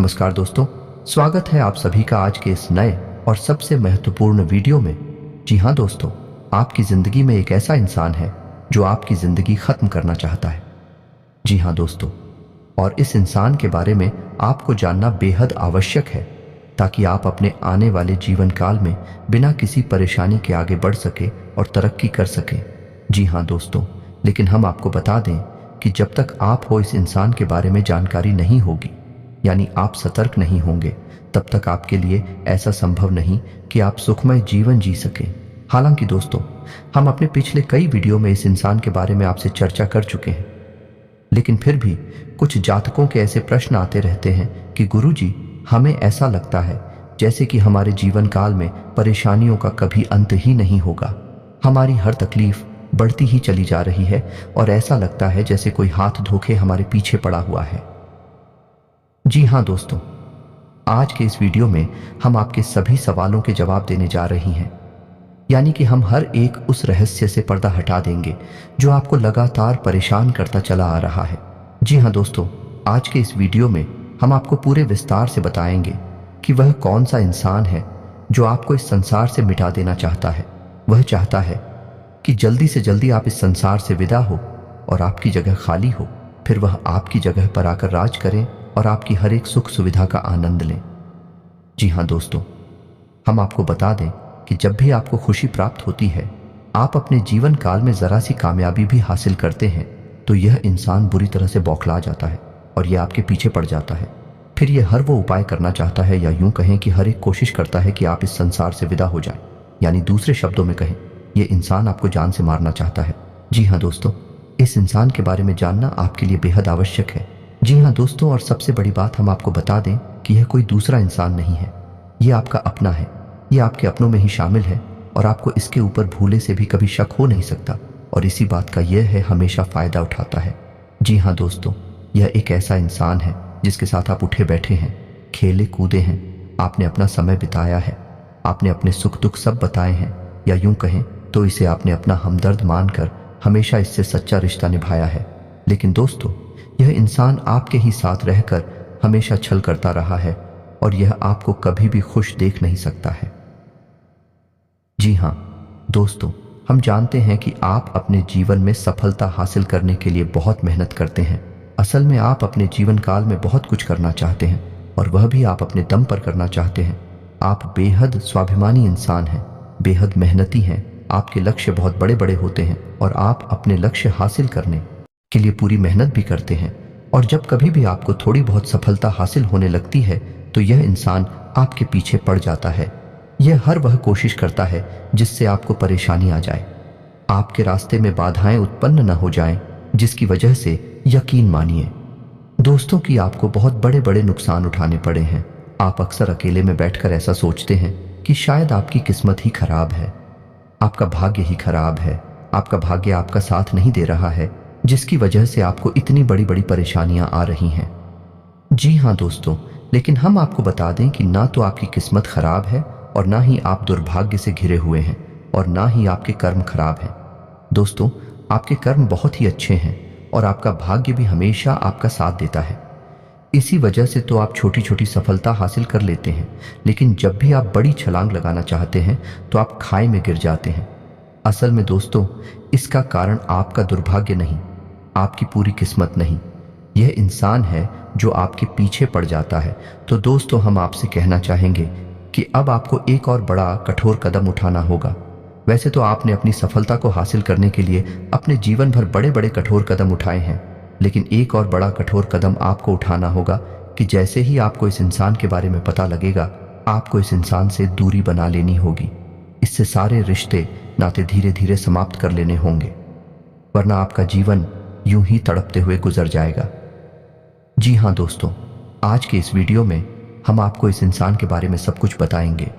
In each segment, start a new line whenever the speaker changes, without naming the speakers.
नमस्कार दोस्तों, स्वागत है आप सभी का आज के इस नए और सबसे महत्वपूर्ण वीडियो में। जी हाँ दोस्तों, आपकी ज़िंदगी में एक ऐसा इंसान है जो आपकी ज़िंदगी ख़त्म करना चाहता है। जी हाँ दोस्तों, और इस इंसान के बारे में आपको जानना बेहद आवश्यक है ताकि आप अपने आने वाले जीवन काल में बिना किसी परेशानी के आगे बढ़ सके और तरक्की कर सकें। जी हाँ दोस्तों, लेकिन हम आपको बता दें कि जब तक आप हो इस इंसान के बारे में जानकारी नहीं होगी, यानी आप सतर्क नहीं होंगे, तब तक आपके लिए ऐसा संभव नहीं कि आप सुखमय जीवन जी सकें। हालांकि दोस्तों, हम अपने पिछले कई वीडियो में इस इंसान के बारे में आपसे चर्चा कर चुके हैं, लेकिन फिर भी कुछ जातकों के ऐसे प्रश्न आते रहते हैं कि गुरुजी, हमें ऐसा लगता है जैसे कि हमारे जीवन काल में परेशानियों का कभी अंत ही नहीं होगा। हमारी हर तकलीफ बढ़ती ही चली जा रही है और ऐसा लगता है जैसे कोई हाथ धोखे हमारे पीछे पड़ा हुआ है। जी हाँ दोस्तों, आज के इस वीडियो में हम आपके सभी सवालों के जवाब देने जा रही हैं, यानी कि हम हर एक उस रहस्य से पर्दा हटा देंगे जो आपको लगातार परेशान करता चला आ रहा है। जी हाँ दोस्तों, आज के इस वीडियो में हम आपको पूरे विस्तार से बताएंगे कि वह कौन सा इंसान है जो आपको इस संसार से मिटा देना चाहता है। वह चाहता है कि जल्दी से जल्दी आप इस संसार से विदा हो और आपकी जगह खाली हो, फिर वह आपकी जगह पर आकर राज करें और आपकी हर एक सुख सुविधा का आनंद लें। जी हाँ दोस्तों, हम आपको बता दें कि जब भी आपको खुशी प्राप्त होती है, आप अपने जीवन काल में ज़रा सी कामयाबी भी हासिल करते हैं, तो यह इंसान बुरी तरह से बौखला जाता है और यह आपके पीछे पड़ जाता है। फिर यह हर वो उपाय करना चाहता है, या यूं कहें कि हर एक कोशिश करता है कि आप इस संसार से विदा हो जाएं। यानी दूसरे शब्दों में कहें, यह इंसान आपको जान से मारना चाहता है। जी हाँ दोस्तों, इस इंसान के बारे में जानना आपके लिए बेहद आवश्यक है। जी हाँ दोस्तों, और सबसे बड़ी बात हम आपको बता दें कि यह कोई दूसरा इंसान नहीं है, यह आपका अपना है। यह आपके अपनों में ही शामिल है और आपको इसके ऊपर भूले से भी कभी शक हो नहीं सकता, और इसी बात का यह है हमेशा फ़ायदा उठाता है। जी हाँ दोस्तों, यह एक ऐसा इंसान है जिसके साथ आप उठे बैठे हैं, खेले कूदे हैं, आपने अपना समय बिताया है, आपने अपने सुख दुख सब बताए हैं, या यूं कहें तो इसे आपने अपना हमदर्द मानकर हमेशा इससे सच्चा रिश्ता निभाया है। लेकिन दोस्तों, यह इंसान आपके ही साथ रहकर हमेशा छल करता रहा है और यह आपको कभी भी खुश देख नहीं सकता है। जी हाँ दोस्तों, हम जानते हैं कि आप अपने जीवन में सफलता हासिल करने के लिए बहुत मेहनत करते हैं। असल में आप अपने जीवन काल में बहुत कुछ करना चाहते हैं, और वह भी आप अपने दम पर करना चाहते हैं। आप बेहद स्वाभिमानी इंसान हैं, बेहद मेहनती हैं, आपके लक्ष्य बहुत बड़े बड़े होते हैं और आप अपने लक्ष्य हासिल करने के लिए पूरी मेहनत भी करते हैं। और जब कभी भी आपको थोड़ी बहुत सफलता हासिल होने लगती है, तो यह इंसान आपके पीछे पड़ जाता है। यह हर वह कोशिश करता है जिससे आपको परेशानी आ जाए, आपके रास्ते में बाधाएं उत्पन्न न हो जाएं, जिसकी वजह से यकीन मानिए दोस्तों कि आपको बहुत बड़े बड़े नुकसान उठाने पड़े हैं। आप अक्सर अकेले में बैठकर ऐसा सोचते हैं कि शायद आपकी किस्मत ही खराब है, आपका भाग्य ही खराब है, आपका भाग्य आपका साथ नहीं दे रहा है, जिसकी वजह से आपको इतनी बड़ी बड़ी परेशानियां आ रही हैं। जी हाँ दोस्तों, लेकिन हम आपको बता दें कि ना तो आपकी किस्मत खराब है और ना ही आप दुर्भाग्य से घिरे हुए हैं, और ना ही आपके कर्म खराब हैं। दोस्तों, आपके कर्म बहुत ही अच्छे हैं और आपका भाग्य भी हमेशा आपका साथ देता है। इसी वजह से तो आप छोटी छोटी सफलता हासिल कर लेते हैं, लेकिन जब भी आप बड़ी छलांग लगाना चाहते हैं तो आप खाई में गिर जाते हैं। असल में दोस्तों, इसका कारण आपका दुर्भाग्य नहीं, आपकी पूरी किस्मत नहीं, यह इंसान है जो आपके पीछे पड़ जाता है। तो दोस्तों, हम आपसे कहना चाहेंगे कि अब आपको एक और बड़ा कठोर कदम उठाना होगा। वैसे तो आपने अपनी सफलता को हासिल करने के लिए अपने जीवन भर बड़े बड़े कठोर कदम उठाए हैं, लेकिन एक और बड़ा कठोर कदम आपको उठाना होगा कि जैसे ही आपको इस इंसान के बारे में पता लगेगा, आपको इस इंसान से दूरी बना लेनी होगी। इससे सारे रिश्ते नाते धीरे धीरे समाप्त कर लेने होंगे, वरना आपका जीवन यूं ही तड़पते हुए गुजर जाएगा। जी हाँ दोस्तों, आज के इस वीडियो में हम आपको इस इंसान के बारे में सब कुछ बताएंगे,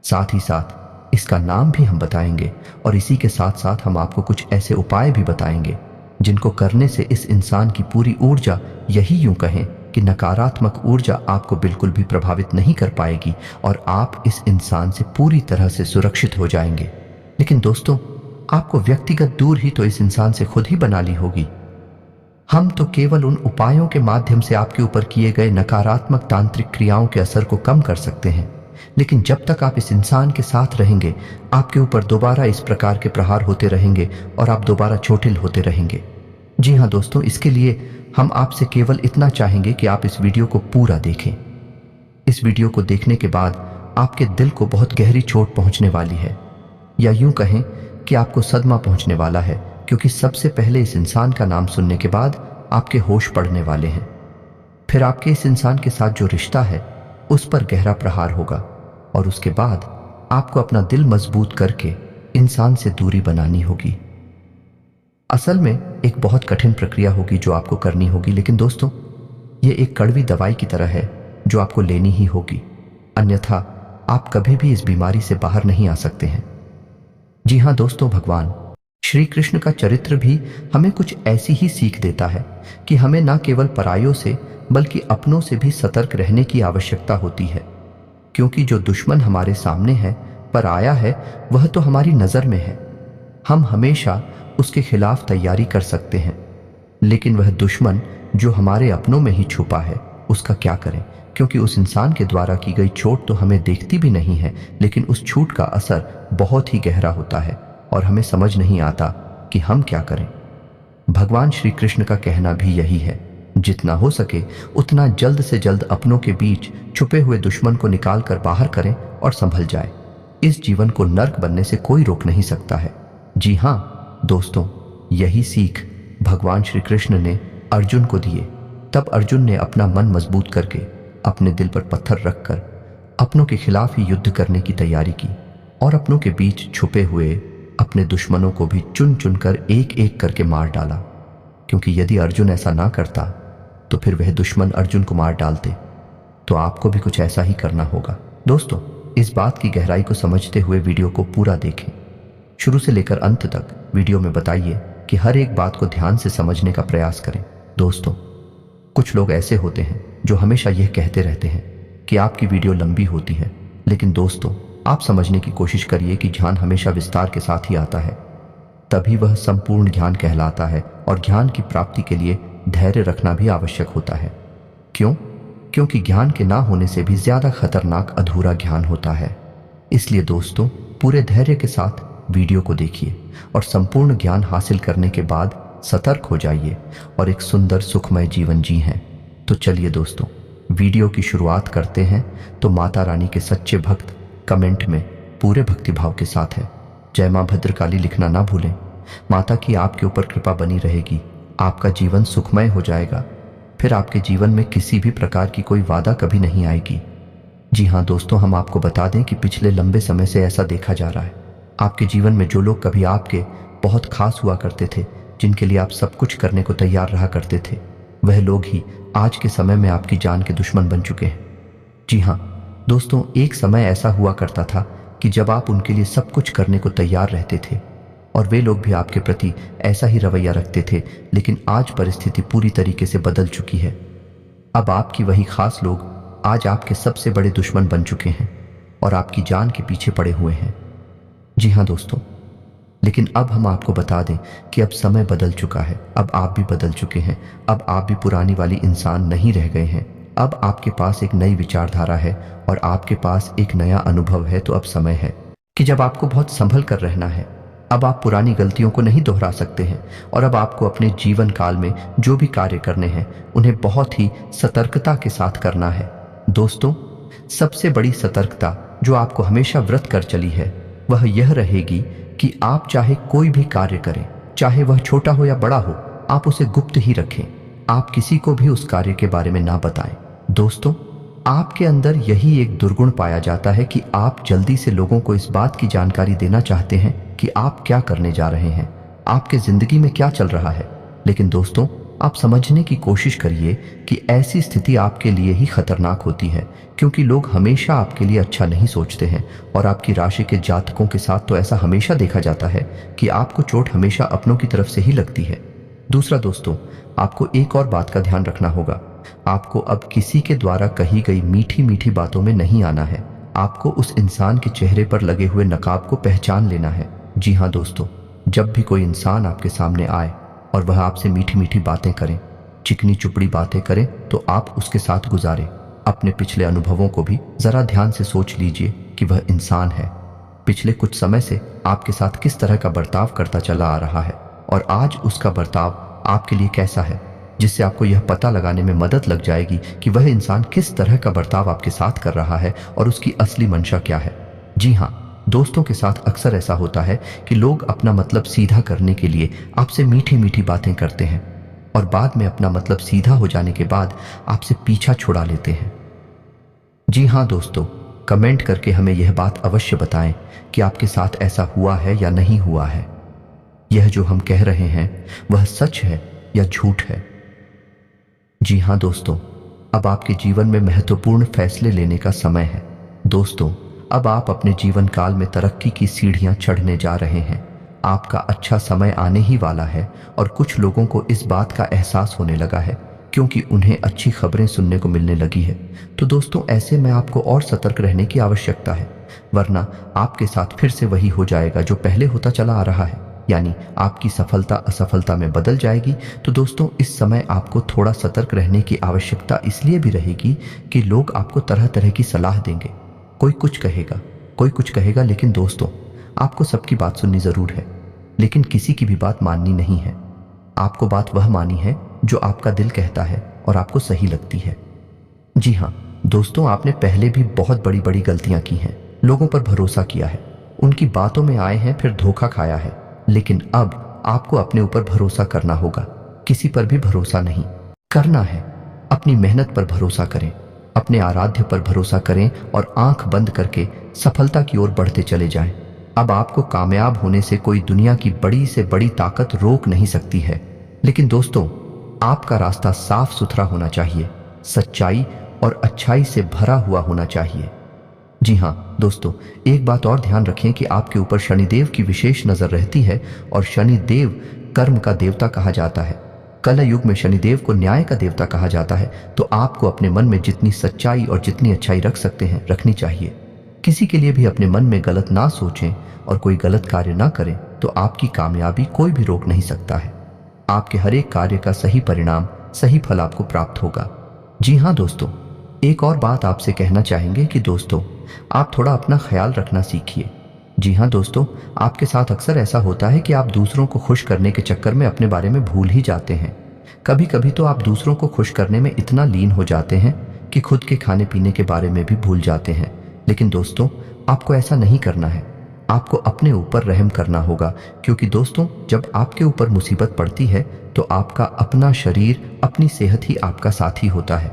साथ ही साथ इसका नाम भी हम बताएंगे, और इसी के साथ साथ हम आपको कुछ ऐसे उपाय भी बताएंगे जिनको करने से इस इंसान की पूरी ऊर्जा, यही यूं कहें कि नकारात्मक ऊर्जा, आपको बिल्कुल भी प्रभावित नहीं कर पाएगी और आप इस इंसान से पूरी तरह से सुरक्षित हो जाएंगे। लेकिन दोस्तों, आपको व्यक्तिगत दूर ही तो इस इंसान से खुद ही बना ली होगी। हम तो केवल उन उपायों के माध्यम से आपके ऊपर किए गए नकारात्मक तांत्रिक क्रियाओं के असर को कम कर सकते हैं, लेकिन जब तक आप इस इंसान के साथ रहेंगे, आपके ऊपर दोबारा इस प्रकार के प्रहार होते रहेंगे और आप दोबारा चोटिल होते रहेंगे। जी हाँ दोस्तों, इसके लिए हम आपसे केवल इतना चाहेंगे कि आप इस वीडियो को पूरा देखें। इस वीडियो को देखने के बाद आपके दिल को बहुत गहरी चोट पहुंचने वाली है, या यूं कहें कि आपको सदमा पहुंचने वाला है, क्योंकि सबसे पहले इस इंसान का नाम सुनने के बाद आपके होश पड़ने वाले हैं। फिर आपके इस इंसान के साथ जो रिश्ता है उस पर गहरा प्रहार होगा, और उसके बाद आपको अपना दिल मजबूत करके इंसान से दूरी बनानी होगी। असल में एक बहुत कठिन प्रक्रिया होगी जो आपको करनी होगी, लेकिन दोस्तों ये एक कड़वी दवाई की तरह है जो आपको लेनी ही होगी, अन्यथा आप कभी भी इस बीमारी से बाहर नहीं आ सकते हैं। जी हाँ दोस्तों, भगवान श्री कृष्ण का चरित्र भी हमें कुछ ऐसी ही सीख देता है कि हमें न केवल परायों से बल्कि अपनों से भी सतर्क रहने की आवश्यकता होती है, क्योंकि जो दुश्मन हमारे सामने है, पराया है, वह तो हमारी नज़र में है। हम हमेशा उसके खिलाफ तैयारी कर सकते हैं, लेकिन वह दुश्मन जो हमारे अपनों में ही छुपा है उसका क्या करें, क्योंकि उस इंसान के द्वारा की गई चोट तो हमें देखती भी नहीं है, लेकिन उस छूट का असर बहुत ही गहरा होता है और हमें समझ नहीं आता कि हम क्या करें। भगवान श्री कृष्ण का कहना भी यही है, जितना हो सके उतना जल्द से जल्द अपनों के बीच छुपे हुए दुश्मन को निकाल कर बाहर करें और संभल जाए। इस जीवन को नर्क बनने से कोई रोक नहीं सकता है। जी हाँ दोस्तों, यही सीख भगवान श्री कृष्ण ने अर्जुन को दिए। तब अर्जुन ने अपना मन मजबूत करके अपने दिल पर पत्थर रखकर अपनों के खिलाफ ही युद्ध करने की तैयारी की और अपनों के बीच छुपे हुए अपने दुश्मनों को भी चुन चुनकर एक एक करके मार डाला, क्योंकि यदि अर्जुन ऐसा ना करता तो फिर वह दुश्मन अर्जुन को मार डालते। तो आपको भी कुछ ऐसा ही करना होगा। दोस्तों, इस बात की गहराई को समझते हुए वीडियो को पूरा देखें, शुरू से लेकर अंत तक वीडियो में बताइए कि हर एक बात को ध्यान से समझने का प्रयास करें। दोस्तों, कुछ लोग ऐसे होते हैं जो हमेशा यह कहते रहते हैं कि आपकी वीडियो लंबी होती है, लेकिन दोस्तों आप समझने की कोशिश करिए कि ज्ञान हमेशा विस्तार के साथ ही आता है, तभी वह संपूर्ण ज्ञान कहलाता है। और ज्ञान की प्राप्ति के लिए धैर्य रखना भी आवश्यक होता है। क्यों? क्योंकि ज्ञान के ना होने से भी ज्यादा खतरनाक अधूरा ज्ञान होता है। इसलिए दोस्तों, पूरे धैर्य के साथ वीडियो को देखिए और संपूर्ण ज्ञान हासिल करने के बाद सतर्क हो जाइए और एक सुंदर सुखमय जीवन जी हैं। तो चलिए दोस्तों, वीडियो की शुरुआत करते हैं। तो माता रानी के सच्चे भक्त कमेंट में पूरे भक्तिभाव के साथ है जय मां भद्रकाली लिखना ना भूलें। माता की आपके ऊपर कृपा बनी रहेगी, आपका जीवन सुखमय हो जाएगा, फिर आपके जीवन में किसी भी प्रकार की कोई बाधा कभी नहीं आएगी। जी हाँ दोस्तों, हम आपको बता दें कि पिछले लंबे समय से ऐसा देखा जा रहा है, आपके जीवन में जो लोग कभी आपके बहुत खास हुआ करते थे, जिनके लिए आप सब कुछ करने को तैयार रहा करते थे, वह लोग ही आज के समय में आपकी जान के दुश्मन बन चुके हैं। जी हाँ दोस्तों, एक समय ऐसा हुआ करता था कि जब आप उनके लिए सब कुछ करने को तैयार रहते थे और वे लोग भी आपके प्रति ऐसा ही रवैया रखते थे, लेकिन आज परिस्थिति पूरी तरीके से बदल चुकी है। अब आपकी वही खास लोग आज आपके सबसे बड़े दुश्मन बन चुके हैं और आपकी जान के पीछे पड़े हुए हैं। जी हाँ दोस्तों, लेकिन अब हम आपको बता दें कि अब समय बदल चुका है, अब आप भी बदल चुके हैं, अब आप भी पुरानी वाली इंसान नहीं रह गए हैं। अब आपके पास एक नई विचारधारा है और आपके पास एक नया अनुभव है। तो अब समय है कि जब आपको बहुत संभल कर रहना है। अब आप पुरानी गलतियों को नहीं दोहरा सकते हैं और अब आपको अपने जीवन काल में जो भी कार्य करने हैं उन्हें बहुत ही सतर्कता के साथ करना है। दोस्तों, सबसे बड़ी सतर्कता जो आपको हमेशा व्रत कर चली है वह यह रहेगी कि आप चाहे कोई भी कार्य करें, चाहे वह छोटा हो या बड़ा हो, आप उसे गुप्त ही रखें। आप किसी को भी उस कार्य के बारे में ना बताएं। दोस्तों, आपके अंदर यही एक दुर्गुण पाया जाता है कि आप जल्दी से लोगों को इस बात की जानकारी देना चाहते हैं कि आप क्या करने जा रहे हैं, आपके जिंदगी में क्या चल रहा है। लेकिन दोस्तों, आप समझने की कोशिश करिए कि ऐसी स्थिति आपके लिए ही खतरनाक होती है, क्योंकि लोग हमेशा आपके लिए अच्छा नहीं सोचते हैं और आपकी राशि के जातकों के साथ तो ऐसा हमेशा देखा जाता है कि आपको चोट हमेशा अपनों की तरफ से ही लगती है। दूसरा दोस्तों, आपको एक और बात का ध्यान रखना होगा, आपको अब किसी के द्वारा कही गई मीठी मीठी बातों में नहीं आना है। आपको उस इंसान के चेहरे पर लगे हुए नकाब को पहचान लेना है। जी हाँ दोस्तों, जब भी कोई इंसान आपके सामने आए और वह आपसे मीठी मीठी बातें करें, चिकनी चुपड़ी बातें करें तो आप उसके साथ गुजारें। अपने पिछले अनुभवों को भी जरा ध्यान से सोच लीजिए कि वह इंसान है, पिछले कुछ समय से आपके साथ किस तरह का बर्ताव करता चला आ रहा है और आज उसका बर्ताव आपके लिए कैसा है, जिससे आपको यह पता लगाने में मदद लग जाएगी कि वह इंसान किस तरह का बर्ताव आपके साथ कर रहा है और उसकी असली मंशा क्या है। जी हाँ दोस्तों के साथ अक्सर ऐसा होता है कि लोग अपना मतलब सीधा करने के लिए आपसे मीठी मीठी बातें करते हैं और बाद में अपना मतलब सीधा हो जाने के बाद आपसे पीछा छुड़ा लेते हैं। जी हाँ दोस्तों, कमेंट करके हमें यह बात अवश्य बताएं कि आपके साथ ऐसा हुआ है या नहीं हुआ है। यह जो हम कह रहे हैं वह सच है या झूठ है। जी हाँ दोस्तों, अब आपके जीवन में महत्वपूर्ण फैसले लेने का समय है। दोस्तों, अब आप अपने जीवन काल में तरक्की की सीढ़ियां चढ़ने जा रहे हैं। आपका अच्छा समय आने ही वाला है और कुछ लोगों को इस बात का एहसास होने लगा है क्योंकि उन्हें अच्छी खबरें सुनने को मिलने लगी है। तो दोस्तों, ऐसे में आपको और सतर्क रहने की आवश्यकता है, वरना आपके साथ फिर से वही हो जाएगा जो पहले होता चला आ रहा है, यानी आपकी सफलता असफलता में बदल जाएगी। तो दोस्तों, इस समय आपको थोड़ा सतर्क रहने की आवश्यकता इसलिए भी रहेगी कि लोग आपको तरह तरह की सलाह देंगे। कोई कुछ कहेगा, कोई कुछ कहेगा, लेकिन दोस्तों आपको सबकी बात सुननी जरूर है, लेकिन किसी की भी बात माननी नहीं है। आपको बात वह मानी है जो आपका दिल कहता है और आपको सही लगती है। जी हाँ दोस्तों, आपने पहले भी बहुत बड़ी बड़ी गलतियां की हैं, लोगों पर भरोसा किया है, उनकी बातों में आए हैं, फिर धोखा खाया है, लेकिन अब आपको अपने ऊपर भरोसा करना होगा। किसी पर भी भरोसा नहीं करना है। अपनी मेहनत पर भरोसा करें, अपने आराध्य पर भरोसा करें और आंख बंद करके सफलता की ओर बढ़ते चले जाएं। अब आपको कामयाब होने से कोई दुनिया की बड़ी से बड़ी ताकत रोक नहीं सकती है, लेकिन दोस्तों आपका रास्ता साफ सुथरा होना चाहिए, सच्चाई और अच्छाई से भरा हुआ होना चाहिए। जी हाँ दोस्तों, एक बात और ध्यान रखें कि आपके ऊपर शनिदेव की विशेष नजर रहती है और शनिदेव कर्म का देवता कहा जाता है। कल युग में शनिदेव को न्याय का देवता कहा जाता है। तो आपको अपने मन में जितनी सच्चाई और जितनी अच्छाई रख सकते हैं रखनी चाहिए। किसी के लिए भी अपने मन में गलत ना सोचें और कोई गलत कार्य ना करें, तो आपकी कामयाबी कोई भी रोक नहीं सकता है। आपके हर एक कार्य का सही परिणाम, सही फल आपको प्राप्त होगा। जी हाँ दोस्तों, एक और बात आपसे कहना चाहेंगे कि दोस्तों आप थोड़ा अपना ख्याल रखना सीखिए। जी हाँ दोस्तों, आपके साथ अक्सर ऐसा होता है कि आप दूसरों को खुश करने के चक्कर में अपने बारे में भूल ही जाते हैं। कभी कभी तो आप दूसरों को खुश करने में इतना लीन हो जाते हैं कि खुद के खाने पीने के बारे में भी भूल जाते हैं। लेकिन दोस्तों आपको ऐसा नहीं करना है, आपको अपने ऊपर रहम करना होगा, क्योंकि दोस्तों जब आपके ऊपर मुसीबत पड़ती है तो आपका अपना शरीर, अपनी सेहत ही आपका साथी होता है।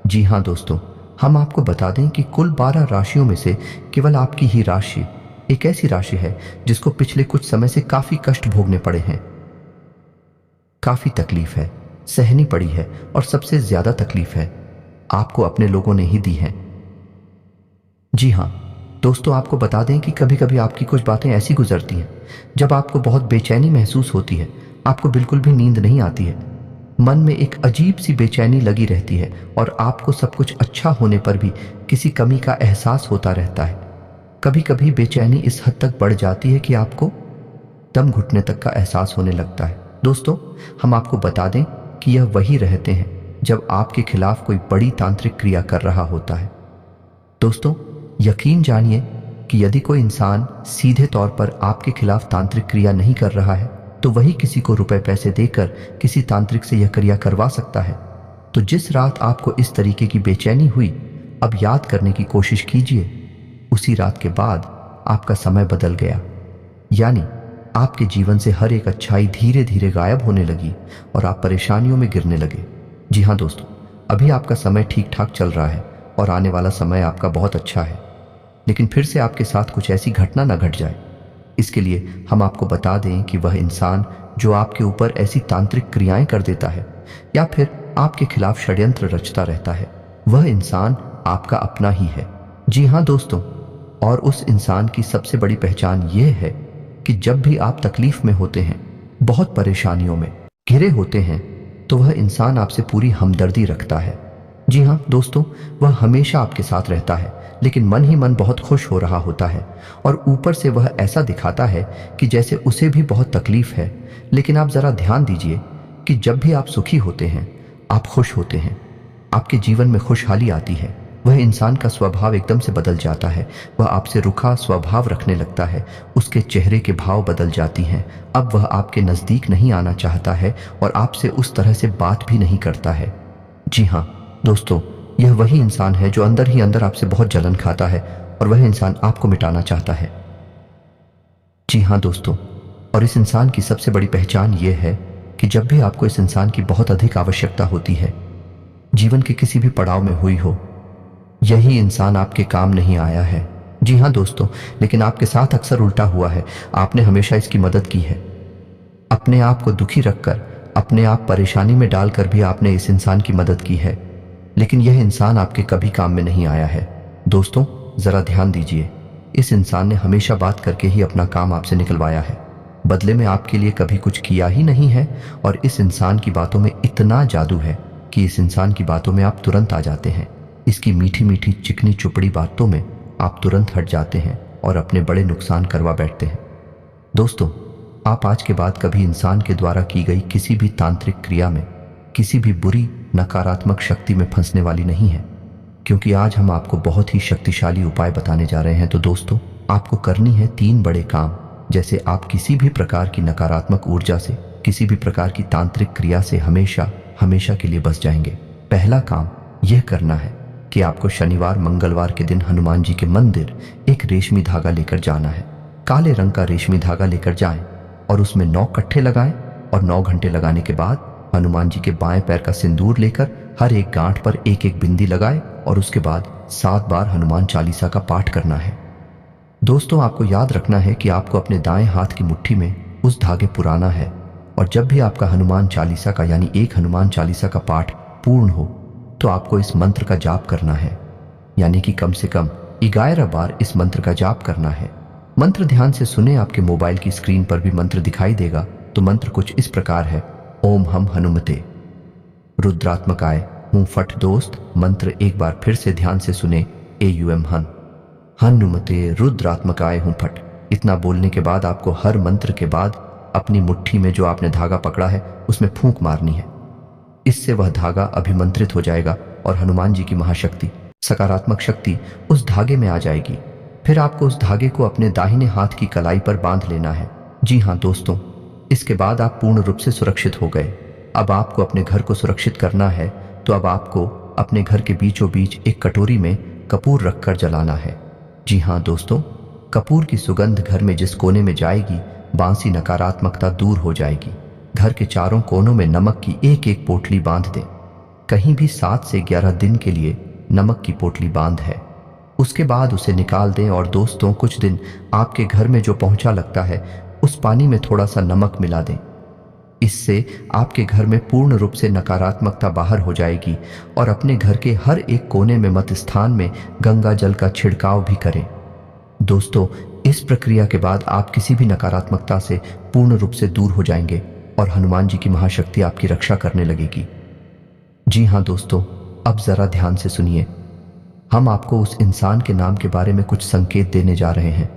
जी हाँ दोस्तों, हम आपको बता दें कि कुल 12 राशियों में से केवल आपकी ही राशि एक ऐसी राशि है जिसको पिछले कुछ समय से काफी कष्ट भोगने पड़े हैं, काफी तकलीफ है, सहनी पड़ी है और सबसे ज्यादा तकलीफ है आपको अपने लोगों ने ही दी है। जी हाँ दोस्तों, आपको बता दें कि कभी कभी आपकी कुछ बातें ऐसी गुजरती हैं जब आपको बहुत बेचैनी महसूस होती है, आपको बिल्कुल भी नींद नहीं आती है, मन में एक अजीब सी बेचैनी लगी रहती है और आपको सब कुछ अच्छा होने पर भी किसी कमी का एहसास होता रहता है। कभी कभी बेचैनी इस हद तक बढ़ जाती है कि आपको दम घुटने तक का एहसास होने लगता है। दोस्तों हम आपको बता दें कि यह वही रहते हैं जब आपके खिलाफ कोई बड़ी तांत्रिक क्रिया कर रहा होता है। दोस्तों यकीन जानिए कि यदि कोई इंसान सीधे तौर पर आपके खिलाफ तांत्रिक क्रिया नहीं कर रहा है तो वही किसी को रुपए पैसे देकर किसी तांत्रिक से यह क्रिया करवा सकता है। तो जिस रात आपको इस तरीके की बेचैनी हुई, अब याद करने की कोशिश कीजिए, उसी रात के बाद आपका समय बदल गया, यानी आपके जीवन से हर एक अच्छाई धीरे धीरे गायब होने लगी और आप परेशानियों में गिरने लगे। जी हाँ दोस्तों, अभी आपका समय ठीक ठाक चल रहा है और आने वाला समय आपका बहुत अच्छा है, लेकिन फिर से आपके साथ कुछ ऐसी घटना न घट जाए, इसके लिए हम आपको बता दें कि वह इंसान जो आपके ऊपर ऐसी तांत्रिक क्रियाएं कर देता है या फिर आपके खिलाफ षड्यंत्र रचता रहता है, वह इंसान आपका अपना ही है। जी हाँ दोस्तों, और उस इंसान की सबसे बड़ी पहचान यह है कि जब भी आप तकलीफ में होते हैं, बहुत परेशानियों में घिरे होते हैं, तो वह इंसान आपसे पूरी हमदर्दी रखता है। जी हाँ दोस्तों, वह हमेशा आपके साथ रहता है, लेकिन मन ही मन बहुत खुश हो रहा होता है और ऊपर से वह ऐसा दिखाता है कि जैसे उसे भी बहुत तकलीफ है। लेकिन आप जरा ध्यान दीजिए कि जब भी आप सुखी होते हैं, आप खुश होते हैं, आपके जीवन में खुशहाली आती है। वह इंसान का स्वभाव एकदम से बदल जाता है। वह आपसे रुखा स्वभाव रखने लगता है। उसके चेहरे के भाव बदल जाती हैं। अब वह आपके नज़दीक नहीं आना चाहता है और आपसे उस तरह से बात भी नहीं करता है। जी हाँ दोस्तों, यह वही इंसान है जो अंदर ही अंदर आपसे बहुत जलन खाता है और वह इंसान आपको मिटाना चाहता है। जी हाँ दोस्तों, और इस इंसान की सबसे बड़ी पहचान यह है कि जब भी आपको इस इंसान की बहुत अधिक आवश्यकता होती है, जीवन के किसी भी पड़ाव में हुई हो, यही इंसान आपके काम नहीं आया है। जी हाँ दोस्तों, लेकिन आपके साथ अक्सर उल्टा हुआ है। आपने हमेशा इसकी मदद की है। अपने आप को दुखी रखकर, अपने आप परेशानी में डालकर भी आपने इस इंसान की मदद की है, लेकिन यह इंसान आपके कभी काम में नहीं आया है। दोस्तों जरा ध्यान दीजिए, इस इंसान ने हमेशा बात करके ही अपना काम आपसे निकलवाया है। बदले में आपके लिए कभी कुछ किया ही नहीं है और इस इंसान की बातों में इतना जादू है कि इस इंसान की बातों में आप तुरंत आ जाते हैं। इसकी मीठी मीठी चिकनी चुपड़ी बातों में आप तुरंत हट जाते हैं और अपने बड़े नुकसान करवा बैठते हैं। दोस्तों, आप आज के बाद कभी इंसान के द्वारा की गई किसी भी तांत्रिक क्रिया में, किसी भी बुरी नकारात्मक शक्ति में फंसने वाली नहीं है, क्योंकि आज हम आपको बहुत ही शक्तिशाली उपाय बताने जा रहे हैं। तो दोस्तों, आपको करनी है 3 बड़े काम, जैसे आप किसी भी प्रकार की नकारात्मक ऊर्जा से, किसी भी प्रकार की तांत्रिक क्रिया से हमेशा हमेशा के लिए बच जाएंगे। पहला काम यह करना है कि आपको शनिवार मंगलवार के दिन हनुमान जी के मंदिर एक रेशमी धागा लेकर जाना है। काले रंग का रेशमी धागा लेकर जाएं और उसमें 9 कट्ठे लगाएं और 9 घंटे लगाने के बाद हनुमान जी के बाएं पैर का सिंदूर लेकर हर एक गांठ पर एक एक बिंदी लगाएं और उसके बाद 7 बार हनुमान चालीसा का पाठ करना है। दोस्तों, आपको याद रखना है कि आपको अपने दाएं हाथ की मुट्ठी में उस धागे पुराना है और जब भी आपका हनुमान चालीसा का यानी एक हनुमान चालीसा का पाठ पूर्ण हो तो आपको इस मंत्र का जाप करना है, यानी कि कम से कम 11 बार इस मंत्र का जाप करना है। मंत्र ध्यान से सुने, आपके मोबाइल की स्क्रीन पर भी मंत्र दिखाई देगा। तो मंत्र कुछ इस प्रकार है, ओम हम हनुमते रुद्रात्मकाय हूं फट। दोस्त, मंत्र एक बार फिर से ध्यान से सुने, AUM हनुमते रुद्रात्मकाय हूं फट। इतना बोलने के बाद आपको हर मंत्र के बाद अपनी मुट्ठी में जो आपने धागा पकड़ा है उसमें फूंक मारनी है। इससे वह धागा अभिमंत्रित हो जाएगा और हनुमान जी की महाशक्ति, सकारात्मक शक्ति उस धागे में आ जाएगी। फिर आपको उस धागे को अपने दाहिने हाथ की कलाई पर बांध लेना है। जी हाँ दोस्तों, इसके बाद आप पूर्ण रूप से सुरक्षित हो गए। अब आपको अपने घर को सुरक्षित करना है, तो अब आपको अपने घर के बीचों बीच एक कटोरी में कपूर रखकर जलाना है। जी हाँ दोस्तों, कपूर की सुगंध घर में जिस कोने में जाएगी, बांसी नकारात्मकता दूर हो जाएगी। घर के चारों कोनों में नमक की एक एक पोटली बांध दें। कहीं भी 7 से 11 दिन के लिए नमक की पोटली बांध है। उसके बाद उसे निकाल दें और दोस्तों, कुछ दिन आपके घर में जो पोंछा लगता है उस पानी में थोड़ा सा नमक मिला दें। इससे आपके घर में पूर्ण रूप से नकारात्मकता बाहर हो जाएगी और अपने घर के हर एक कोने में मत स्थान में गंगा जल का छिड़काव भी करें। दोस्तों, इस प्रक्रिया के बाद आप किसी भी नकारात्मकता से पूर्ण रूप से दूर हो जाएंगे और हनुमान जी की महाशक्ति आपकी रक्षा करने लगेगी। जी हाँ दोस्तों, अब जरा ध्यान से सुनिए। हम आपको उस इंसान के नाम के बारे में कुछ संकेत देने जा रहे हैं।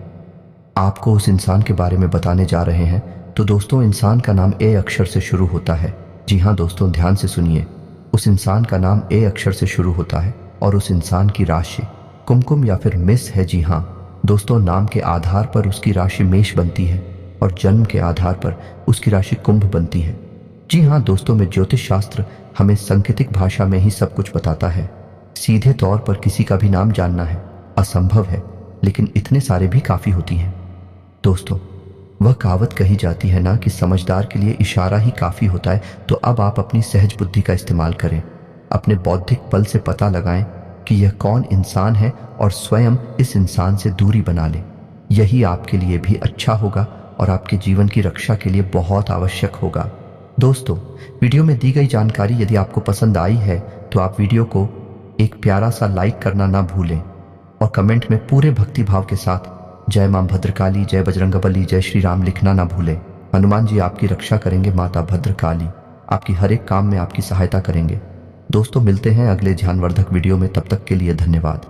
आपको उस इंसान के बारे में बताने जा रहे हैं। तो दोस्तों, इंसान का नाम A अक्षर से शुरू होता है। जी हाँ दोस्तों, ध्यान से सुनिए। उस इंसान का नाम A अक्षर से शुरू होता है और उस इंसान की राशि कुमकुम या फिर मिस है। जी हाँ दोस्तों, नाम के आधार पर उसकी राशि मेष बनती है और जन्म के आधार पर उसकी राशि कुंभ बनती है। जी हाँ दोस्तों, में ज्योतिष शास्त्र हमें सांकेतिक भाषा में ही सब कुछ बताता है। सीधे तौर पर किसी का भी नाम जानना है असंभव है, लेकिन इतने सारे भी काफ़ी होती हैं। दोस्तों, वह कहावत कही जाती है ना कि समझदार के लिए इशारा ही काफ़ी होता है। तो अब आप अपनी सहज बुद्धि का इस्तेमाल करें, अपने बौद्धिक बल से पता लगाएं कि यह कौन इंसान है और स्वयं इस इंसान से दूरी बना लें। यही आपके लिए भी अच्छा होगा और आपके जीवन की रक्षा के लिए बहुत आवश्यक होगा। दोस्तों, वीडियो में दी गई जानकारी यदि आपको पसंद आई है तो आप वीडियो को एक प्यारा सा लाइक करना ना भूलें और कमेंट में पूरे भक्ति भाव के साथ जय मां भद्रकाली, जय बजरंगबली, जय श्री राम लिखना ना भूलें। हनुमान जी आपकी रक्षा करेंगे, माता भद्रकाली आपकी हर एक काम में आपकी सहायता करेंगे। दोस्तों, मिलते हैं अगले ध्यानवर्धक वीडियो में। तब तक के लिए धन्यवाद।